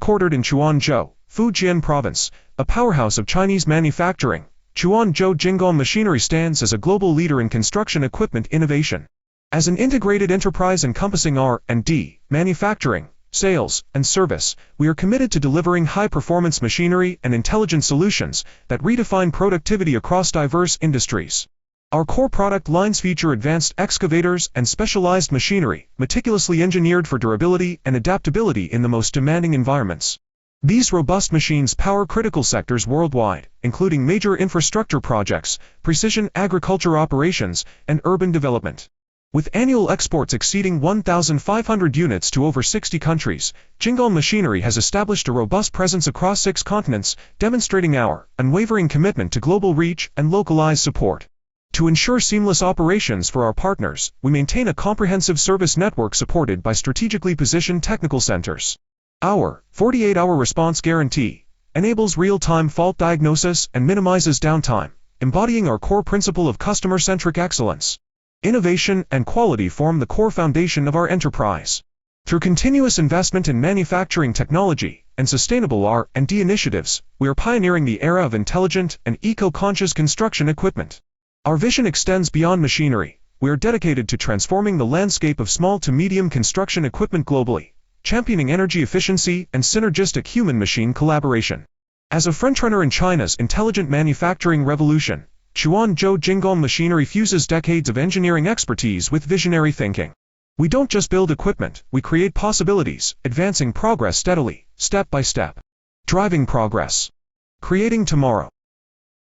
Headquartered in Quanzhou, Fujian Province, a powerhouse of Chinese manufacturing, Quanzhou Jingong Machinery stands as a global leader in construction equipment innovation. As an integrated enterprise encompassing R&D, manufacturing, sales, and service, we are committed to delivering high-performance machinery and intelligent solutions that redefine productivity across diverse industries. Our core product lines feature advanced excavators and specialized machinery, meticulously engineered for durability and adaptability in the most demanding environments. These robust machines power critical sectors worldwide, including major infrastructure projects, precision agriculture operations, and urban development. With annual exports exceeding 1,500 units to over 60 countries, Jingong Machinery has established a robust presence across 6 continents, demonstrating our unwavering commitment to global reach and localized support. To ensure seamless operations for our partners, we maintain a comprehensive service network supported by strategically positioned technical centers. Our 48-hour response guarantee enables real-time fault diagnosis and minimizes downtime, embodying our core principle of customer-centric excellence. Innovation and quality form the core foundation of our enterprise. Through continuous investment in manufacturing technology and sustainable R&D initiatives, we are pioneering the era of intelligent and eco-conscious construction equipment. Our vision extends beyond machinery. We are dedicated to transforming the landscape of small to medium construction equipment globally, championing energy efficiency and synergistic human-machine collaboration. As a frontrunner in China's intelligent manufacturing revolution, Quanzhou Jingong Machinery fuses decades of engineering expertise with visionary thinking. We don't just build equipment, we create possibilities, advancing progress steadily, step by step. Driving progress. Creating tomorrow.